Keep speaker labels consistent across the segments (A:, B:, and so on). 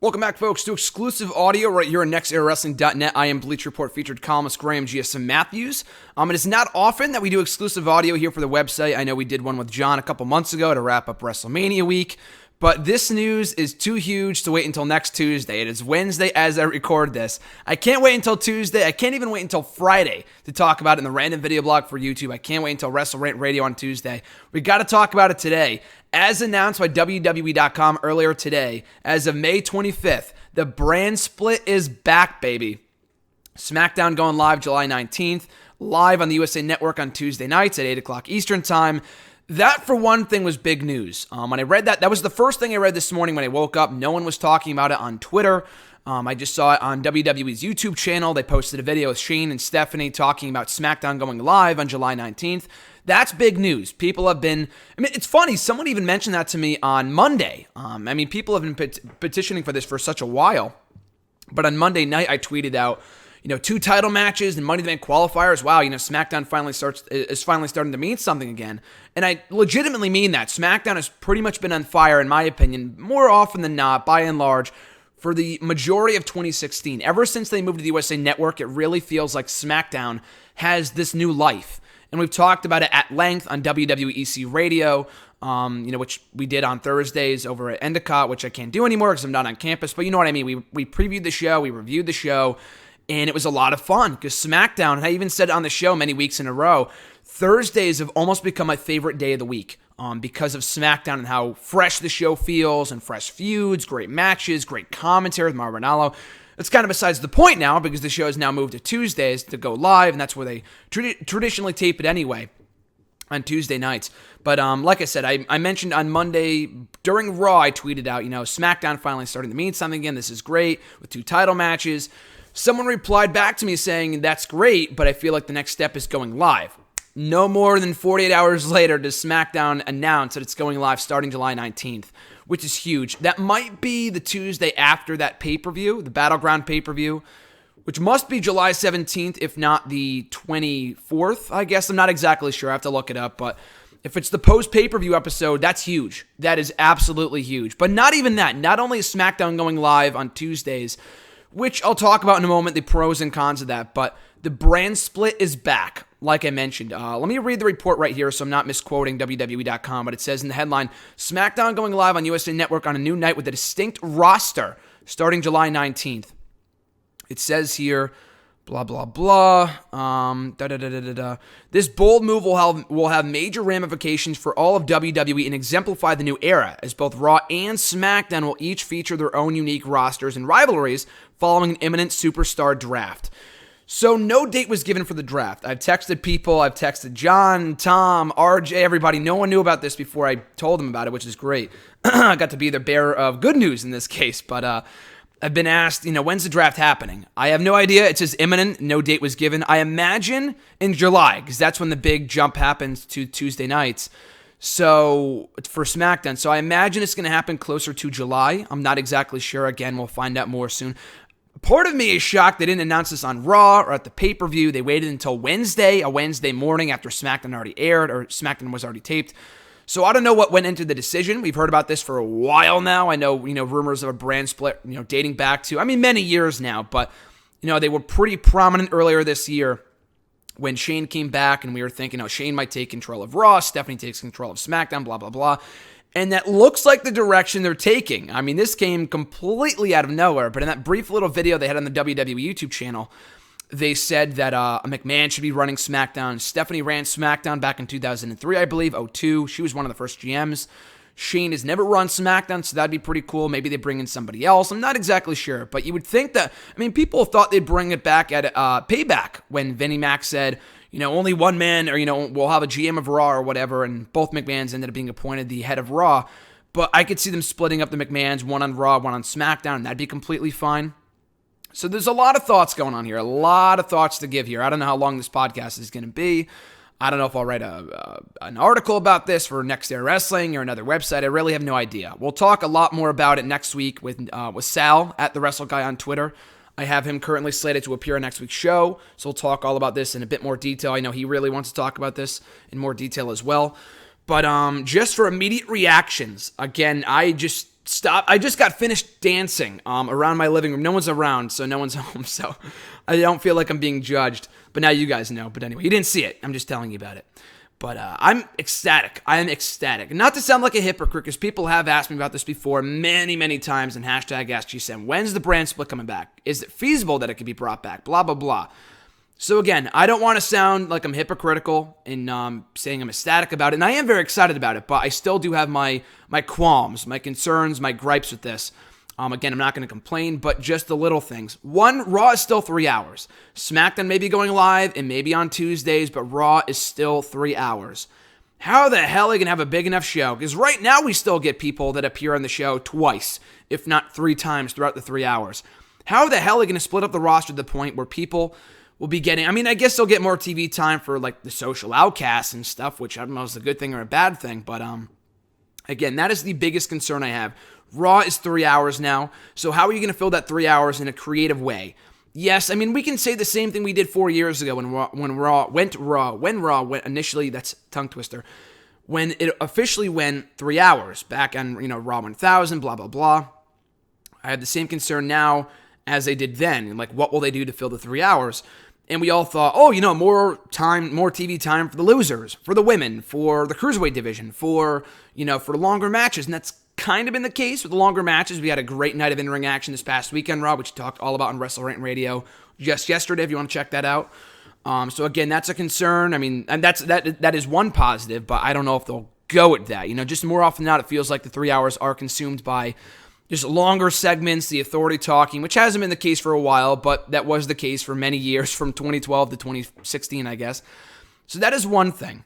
A: Welcome back, folks, to exclusive audio right here on nextEraWrestling.net. I am Bleacher Report featured columnist Graham GSM Matthews. It is not often that we do exclusive audio here for the website. I know we did one with John a couple months ago to wrap up WrestleMania week, but this news is too huge to wait until next Tuesday. It is Wednesday as I record this. I can't wait until Tuesday. I can't even wait until Friday to talk about it in the random video blog for YouTube. I can't wait until WrestleRant Radio on Tuesday. We got to talk about it today. As announced by WWE.com earlier today, as of May 25th, the brand split is back, baby. SmackDown going live July 19th, live on the USA Network on Tuesday nights at 8 o'clock Eastern Time. That, for one thing, was big news. When I read that was the first thing I read this morning when I woke up. No one was talking about it on Twitter. I just saw it on WWE's YouTube channel. They posted a video with Shane and Stephanie talking about SmackDown going live on July 19th. That's big news. People have been, it's funny, someone even mentioned that to me on Monday. People have been petitioning for this for such a while. But on Monday night, I tweeted out, 2 title matches and Money in the Bank qualifiers. Wow, SmackDown is finally starting to mean something again. And I legitimately mean that. SmackDown has pretty much been on fire, in my opinion, more often than not, by and large, for the majority of 2016. Ever since they moved to the USA Network, it really feels like SmackDown has this new life. And we've talked about it at length on WWE Radio, which we did on Thursdays over at Endicott, which I can't do anymore because I'm not on campus. But you know what I mean. We previewed the show, we reviewed the show, and it was a lot of fun because SmackDown, and I even said it on the show many weeks in a row, Thursdays have almost become my favorite day of the week because of SmackDown and how fresh the show feels and fresh feuds, great matches, great commentary with Mauro Ranallo. It's kind of besides the point now because the show has now moved to Tuesdays to go live, and that's where they traditionally tape it anyway, on Tuesday nights. But like I said, I mentioned on Monday during Raw, I tweeted out, SmackDown finally starting to mean something again. This is great with 2 title matches. Someone replied back to me saying, that's great, but I feel like the next step is going live. No more than 48 hours later does SmackDown announce that it's going live starting July 19th, which is huge. That might be the Tuesday after that pay-per-view, the Battleground pay-per-view, which must be July 17th, if not the 24th, I guess. I'm not exactly sure. I have to look it up, but if it's the post-pay-per-view episode, that's huge. That is absolutely huge. But not even that. Not only is SmackDown going live on Tuesdays, which I'll talk about in a moment, the pros and cons of that, but the brand split is back, like I mentioned. Let me read the report right here so I'm not misquoting WWE.com, but it says in the headline, SmackDown going live on USA Network on a new night with a distinct roster starting July 19th. It says here, blah, blah, blah. This bold move will have major ramifications for all of WWE and exemplify the new era, as both Raw and SmackDown will each feature their own unique rosters and rivalries following an imminent superstar draft. So no date was given for the draft. I've texted people. I've texted John, Tom, RJ, everybody. No one knew about this before I told them about it, which is great. I got to be the bearer of good news in this case, but I've been asked, when's the draft happening? I have no idea. It says imminent. No date was given. I imagine in July, because that's when the big jump happens to Tuesday nights. So, for SmackDown. So I imagine it's going to happen closer to July. I'm not exactly sure. Again, we'll find out more soon. Part of me is shocked they didn't announce this on Raw or at the pay-per-view. They waited until Wednesday, a Wednesday morning after SmackDown already aired or SmackDown was already taped. So I don't know what went into the decision. We've heard about this for a while now. I know, rumors of a brand split, dating back to, many years now. But, they were pretty prominent earlier this year when Shane came back and we were thinking, Shane might take control of Raw, Stephanie takes control of SmackDown, blah, blah, blah. And that looks like the direction they're taking. This came completely out of nowhere, but in that brief little video they had on the WWE YouTube channel, they said that McMahon should be running SmackDown. Stephanie ran SmackDown back in 2003, I believe, 2002. She was one of the first GMs. Shane has never run SmackDown, so that'd be pretty cool. Maybe they bring in somebody else. I'm not exactly sure, but you would think that, people thought they'd bring it back at Payback when Vinnie Mac said, only one man, or, we'll have a GM of Raw or whatever, and both McMahons ended up being appointed the head of Raw. But I could see them splitting up the McMahons, one on Raw, one on SmackDown, and that'd be completely fine. So there's a lot of thoughts going on here, a lot of thoughts to give here. I don't know how long this podcast is going to be. I don't know if I'll write an article about this for Next Era Wrestling or another website. I really have no idea. We'll talk a lot more about it next week with Sal at The Wrestle Guy on Twitter. I have him currently slated to appear on next week's show, so we'll talk all about this in a bit more detail. I know he really wants to talk about this in more detail as well. But just for immediate reactions, again, I just stop. I just got finished dancing around my living room. No one's around, so no one's home, so I don't feel like I'm being judged. But now you guys know. But anyway, you didn't see it. I'm just telling you about it. But I'm ecstatic. I am ecstatic. Not to sound like a hypocrite, because people have asked me about this before many, many times in hashtag AskGSM. When's the brand split coming back? Is it feasible that it could be brought back? Blah, blah, blah. So again, I don't want to sound like I'm hypocritical in saying I'm ecstatic about it, and I am very excited about it, but I still do have my qualms, my concerns, my gripes with this. Again, I'm not going to complain, but just the little things. One, Raw is still 3 hours. SmackDown may be going live, and maybe on Tuesdays, but Raw is still 3 hours. How the hell are you going to have a big enough show? Because right now we still get people that appear on the show twice, if not 3 times throughout the 3 hours. How the hell are you going to split up the roster to the point where people will be getting, I mean, I guess they'll get more TV time for like the social outcasts and stuff, which I don't know if it's a good thing or a bad thing, but again, that is the biggest concern I have. Raw is 3 hours now, so how are you going to fill that 3 hours in a creative way? Yes, I mean, we can say the same thing we did 4 years ago when Raw went initially, that's tongue twister, when it officially went 3 hours, back on, Raw 1000, blah, blah, blah. I have the same concern now as they did then. Like, what will they do to fill the 3 hours? And we all thought, more TV time for the losers, for the women, for the cruiserweight division, for longer matches. And that's kind of been the case with the longer matches. We had a great night of in-ring action this past weekend, Rob, which we talked all about on WrestleRant Radio just yesterday, if you want to check that out. So again, that's a concern. I mean, and that is one positive, but I don't know if they'll go at that. Just more often than not, it feels like the 3 hours are consumed by just longer segments, the authority talking, which hasn't been the case for a while, but that was the case for many years, from 2012 to 2016, I guess. So that is one thing.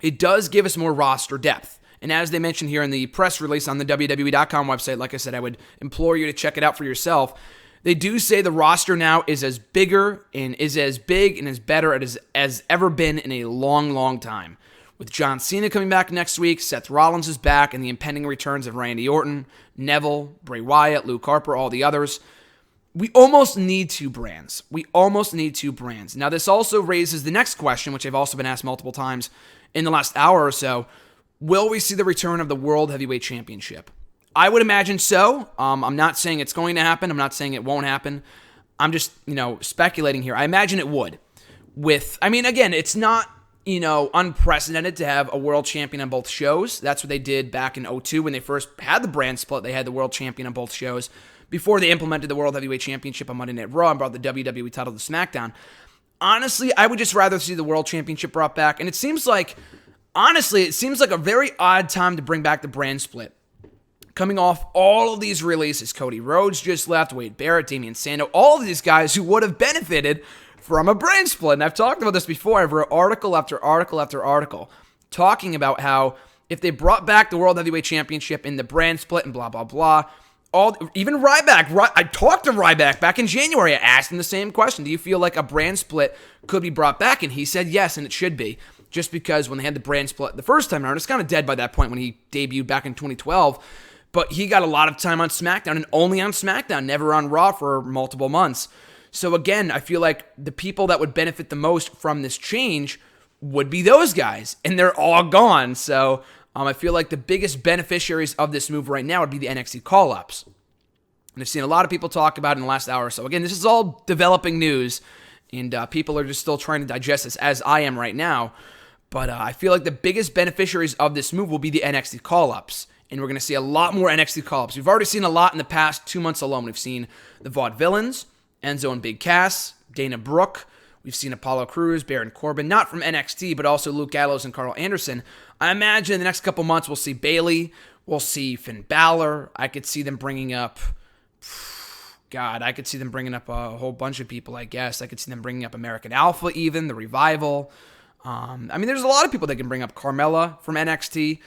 A: It does give us more roster depth. And as they mentioned here in the press release on the WWE.com website, like I said, I would implore you to check it out for yourself. They do say the roster now is as big and as better as ever been in a long, long time. With John Cena coming back next week, Seth Rollins is back, and the impending returns of Randy Orton, Neville, Bray Wyatt, Luke Harper, all the others. We almost need 2 brands. Now, this also raises the next question, which I've also been asked multiple times in the last hour or so. Will we see the return of the World Heavyweight Championship? I would imagine so. I'm not saying it's going to happen. I'm not saying it won't happen. I'm just, speculating here. I imagine it would. Again, it's not, unprecedented to have a world champion on both shows. That's what they did back in 2002 when they first had the brand split. They had the world champion on both shows before they implemented the World Heavyweight Championship on Monday Night Raw and brought the WWE title to SmackDown. Honestly, I would just rather see the World Championship brought back. And it seems like a very odd time to bring back the brand split. Coming off all of these releases, Cody Rhodes just left, Wade Barrett, Damian Sandow, all of these guys who would have benefited from a brand split. And I've talked about this before. I've wrote article after article after article talking about how if they brought back the World Heavyweight Championship in the brand split and blah, blah, blah, even Ryback, I talked to Ryback back in January. I asked him the same question. Do you feel like a brand split could be brought back? And he said yes, and it should be. Just because when they had the brand split the first time around, it's kind of dead by that point when he debuted back in 2012. But he got a lot of time on SmackDown and only on SmackDown, never on Raw for multiple months. So again, I feel like the people that would benefit the most from this change would be those guys, and they're all gone. So I feel like the biggest beneficiaries of this move right now would be the NXT call-ups. And I've seen a lot of people talk about it in the last hour or so. Again, this is all developing news, and people are just still trying to digest this, as I am right now. But I feel like the biggest beneficiaries of this move will be the NXT call-ups. And we're going to see a lot more NXT call-ups. We've already seen a lot in the past 2 months alone. We've seen the Vaudevillains, Enzo and Big Cass, Dana Brooke. We've seen Apollo Crews, Baron Corbin, not from NXT, but also Luke Gallows and Carl Anderson. I imagine in the next couple months we'll see Bayley. We'll see Finn Balor. I could see them bringing up... I could see them bringing up a whole bunch of people, I guess. I could see them bringing up American Alpha even, the Revival. There's a lot of people that can bring up Carmella from NXT.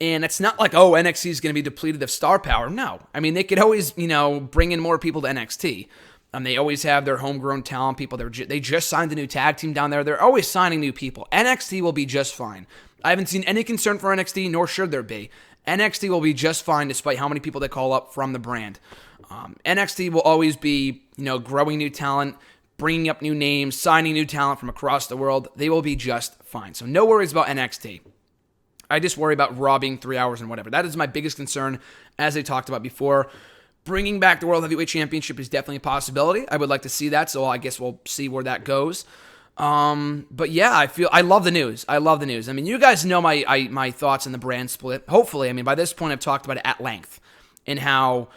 A: And it's not like, NXT is going to be depleted of star power. No. They could always, bring in more people to NXT. They always have their homegrown talent people. They just signed a new tag team down there. They're always signing new people. NXT will be just fine. I haven't seen any concern for NXT, nor should there be. NXT will be just fine despite how many people they call up from the brand. NXT will always be, growing new talent, bringing up new names, signing new talent from across the world. They will be just fine. So no worries about NXT. I just worry about Raw being 3 hours and whatever. That is my biggest concern, as I talked about before. Bringing back the World Heavyweight Championship is definitely a possibility. I would like to see that, so I guess we'll see where that goes. But yeah, I love the news. I love the news. I mean, you guys know my thoughts on the brand split. Hopefully, I mean, by this point, I've talked about it at length and how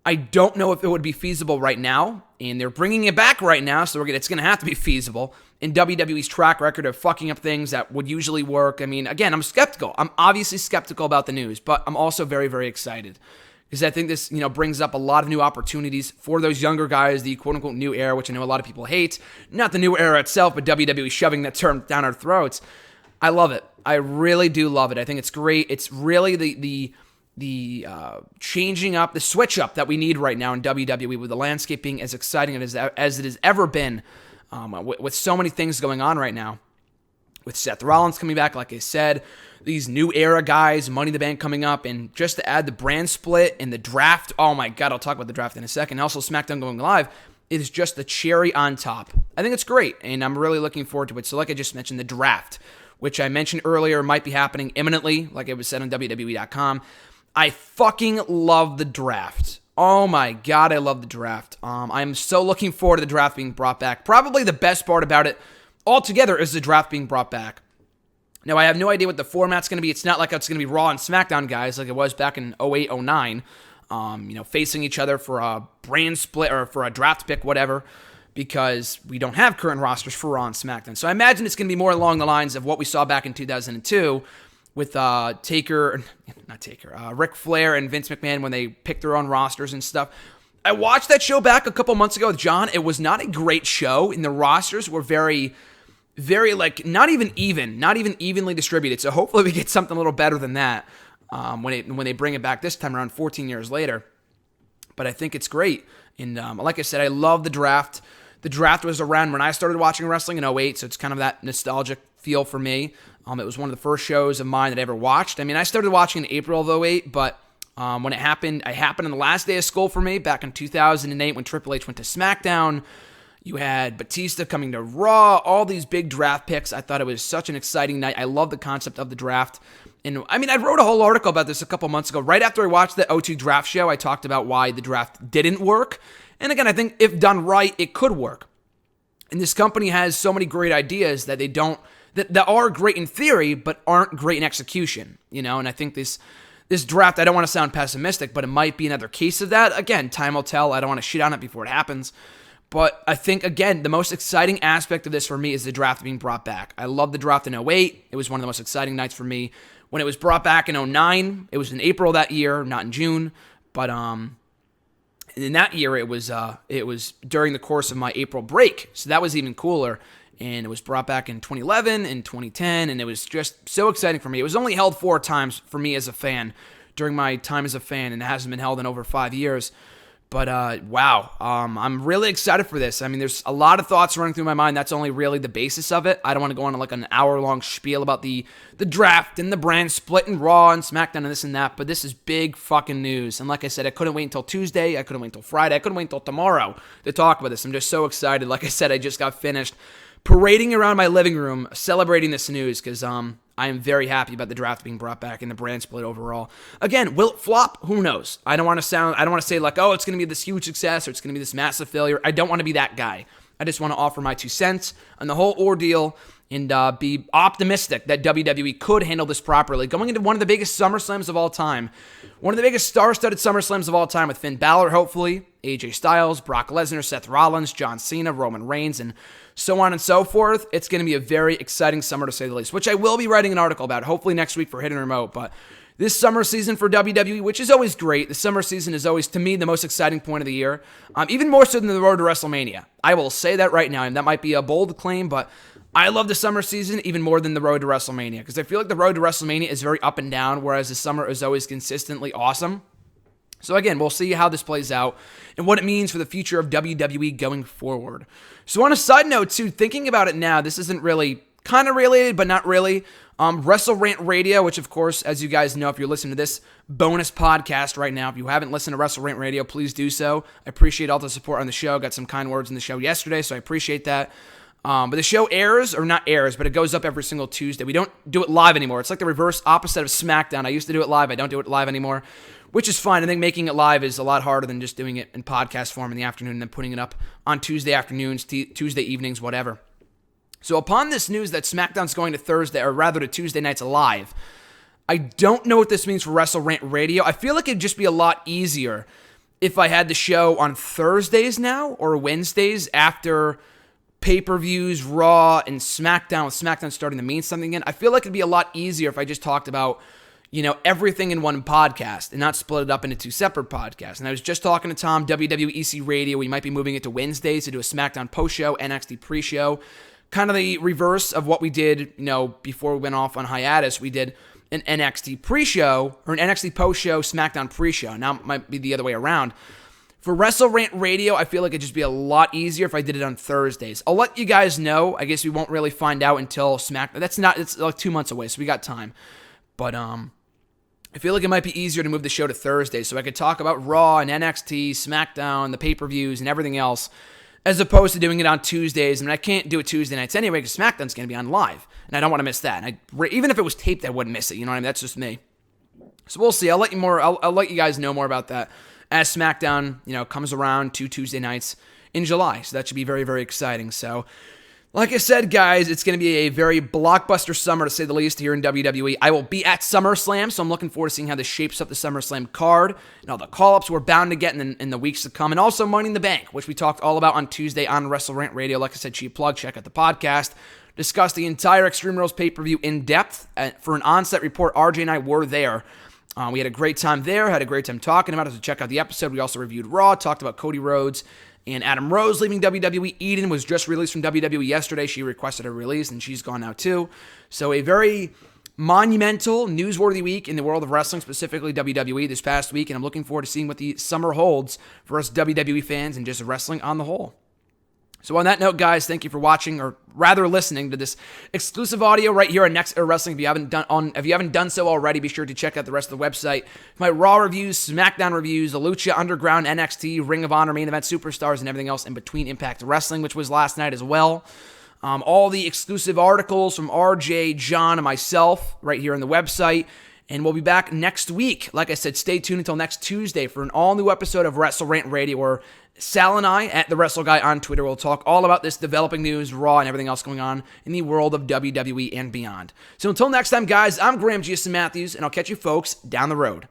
A: I don't know if it would be feasible right now, and they're bringing it back right now, so it's going to have to be feasible. In WWE's track record of fucking up things that would usually work. I mean, again, I'm skeptical. I'm obviously skeptical about the news, but I'm also very, very excited because I think this, brings up a lot of new opportunities for those younger guys, the quote-unquote new era, which I know a lot of people hate. Not the new era itself, but WWE shoving that term down our throats. I love it. I really do love it. I think it's great. It's really the changing up, the switch up that we need right now in WWE with the landscape being as exciting as it has ever been. With so many things going on right now, with Seth Rollins coming back, like I said, these new era guys, Money in the Bank coming up, and just to add the brand split and the draft, oh my God, I'll talk about the draft in a second, also SmackDown going live, it is just the cherry on top. I think it's great, and I'm really looking forward to it. So like I just mentioned, the draft, which I mentioned earlier might be happening imminently, like it was said on WWE.com. I fucking love the draft. Oh my God, I love the draft. I'm so looking forward to the draft being brought back. Probably the best part about it altogether is the draft being brought back. Now, I have no idea what the format's going to be. It's not like it's going to be Raw and SmackDown guys like it was back in 08, 09, facing each other for a brand split or for a draft pick, whatever, because we don't have current rosters for Raw and SmackDown. So I imagine it's going to be more along the lines of what we saw back in 2002, with Ric Flair and Vince McMahon when they picked their own rosters and stuff. I watched that show back a couple months ago with John. It was not a great show, and the rosters were very, very, not even evenly distributed. So hopefully we get something a little better than that when they bring it back this time around 14 years later. But I think it's great. And like I said, I love the draft. The draft was around when I started watching wrestling in 08, so it's kind of that nostalgic feel for me. It was one of the first shows of mine that I ever watched. I mean, I started watching in April of 08, but when it happened on the last day of school for me back in 2008 when Triple H went to SmackDown. You had Batista coming to Raw, all these big draft picks. I thought it was such an exciting night. I love the concept of the draft. And I mean, I wrote a whole article about this a couple months ago. Right after I watched the O2 draft show, I talked about why the draft didn't work. And again, I think if done right, it could work. And this company has so many great ideas that that are great in theory, but aren't great in execution, and I think this draft, I don't want to sound pessimistic, but it might be another case of that. Again, time will tell. I don't want to shit on it before it happens. But I think, again, the most exciting aspect of this for me is the draft being brought back. I love the draft in 08. It was one of the most exciting nights for me. When it was brought back in 09, it was in April that year, not in June. But in that year, it was during the course of my April break. So that was even cooler. And it was brought back in 2011 and 2010, and it was just so exciting for me. It was only held 4 times for me as a fan during my time as a fan, and it hasn't been held in over 5 years. But wow, I'm really excited for this. I mean, there's a lot of thoughts running through my mind. That's only really the basis of it. I don't want to go on like an hour-long spiel about the draft and the brand split and Raw and SmackDown and this and that, but this is big fucking news. And like I said, I couldn't wait until Tuesday. I couldn't wait until Friday. I couldn't wait until tomorrow to talk about this. I'm just so excited. Like I said, I just got finished parading around my living room celebrating this news because I am very happy about the draft being brought back and the brand split overall. Again, will it flop? Who knows? I don't want to say like, oh, it's going to be this huge success or it's going to be this massive failure. I don't want to be that guy. I just want to offer my 2 cents on the whole ordeal and be optimistic that WWE could handle this properly. Going into one of the biggest SummerSlams of all time, one of the biggest star-studded SummerSlams of all time with Finn Balor, hopefully, AJ Styles, Brock Lesnar, Seth Rollins, John Cena, Roman Reigns, and so on and so forth. It's going to be a very exciting summer to say the least, which I will be writing an article about, hopefully next week for Hidden Remote. But this summer season for WWE, which is always great, the summer season is always, to me, the most exciting point of the year, even more so than the road to WrestleMania. I will say that right now, and that might be a bold claim, but I love the summer season even more than the road to WrestleMania, because I feel like the road to WrestleMania is very up and down, whereas the summer is always consistently awesome. So again, we'll see how this plays out and what it means for the future of WWE going forward. So on a side note too, thinking about it now, this isn't really kind of related, but not really. WrestleRant Radio, which of course, as you guys know, if you're listening to this bonus podcast right now, if you haven't listened to WrestleRant Radio, please do so. I appreciate all the support on the show. Got some kind words in the show yesterday, so I appreciate that. But the show airs, or not airs, but it goes up every single Tuesday. We don't do it live anymore. It's like the reverse opposite of SmackDown. I used to do it live. I don't do it live anymore, which is fine. I think making it live is a lot harder than just doing it in podcast form in the afternoon and then putting it up on Tuesday afternoons, Tuesday evenings, whatever. So upon this news that SmackDown's going to Thursday, or rather to Tuesday nights live, I don't know what this means for WrestleRant Radio. I feel like it'd just be a lot easier if I had the show on Thursdays now or Wednesdays after pay-per-views, Raw, and SmackDown, with SmackDown starting to mean something again. I feel like it'd be a lot easier if I just talked about, everything in one podcast and not split it up into two separate podcasts. And I was just talking to Tom, WWE Radio. We might be moving it to Wednesdays to do a SmackDown post-show, NXT pre-show. Kind of the reverse of what we did, before we went off on hiatus. We did an NXT pre-show, or an NXT post-show, SmackDown pre-show. Now it might be the other way around. For WrestleRant Radio, I feel like it'd just be a lot easier if I did it on Thursdays. I'll let you guys know. I guess we won't really find out until SmackDown. It's like 2 months away, so we got time. But I feel like it might be easier to move the show to Thursday so I could talk about Raw and NXT, SmackDown, the pay-per-views, and everything else, as opposed to doing it on Tuesdays. I mean, I can't do it Tuesday nights anyway because SmackDown's going to be on live, and I don't want to miss that. And even if it was taped, I wouldn't miss it. You know what I mean? That's just me. So we'll see. I'll let you guys know more about that as SmackDown, comes around 2 Tuesday nights in July. So that should be very, very exciting. So, like I said, guys, it's going to be a very blockbuster summer, to say the least, here in WWE. I will be at SummerSlam, so I'm looking forward to seeing how this shapes up the SummerSlam card and all the call-ups we're bound to get in the weeks to come. And also Money in the Bank, which we talked all about on Tuesday on WrestleRant Radio. Like I said, cheap plug, check out the podcast. Discussed the entire Extreme Rules pay-per-view in depth. For an on-set report, RJ and I were there. We had a great time there, had a great time talking about it, so check out the episode. We also reviewed Raw, talked about Cody Rhodes and Adam Rose leaving WWE. Eden was just released from WWE yesterday. She requested a release, and she's gone now too. So a very monumental, newsworthy week in the world of wrestling, specifically WWE this past week, and I'm looking forward to seeing what the summer holds for us WWE fans and just wrestling on the whole. So on that note, guys, thank you for watching, or rather listening to this exclusive audio right here on Next Era Wrestling. If you haven't done so already, be sure to check out the rest of the website. My Raw reviews, SmackDown reviews, the Lucha Underground, NXT, Ring of Honor, Main Event Superstars, and everything else in between Impact Wrestling, which was last night as well. All the exclusive articles from RJ, John, and myself right here on the website. And we'll be back next week. Like I said, stay tuned until next Tuesday for an all-new episode of WrestleRant Radio, where Sal and I, at The Wrestle Guy on Twitter, will talk all about this developing news, Raw, and everything else going on in the world of WWE and beyond. So until next time, guys, I'm Graham G.S. Matthews, and I'll catch you folks down the road.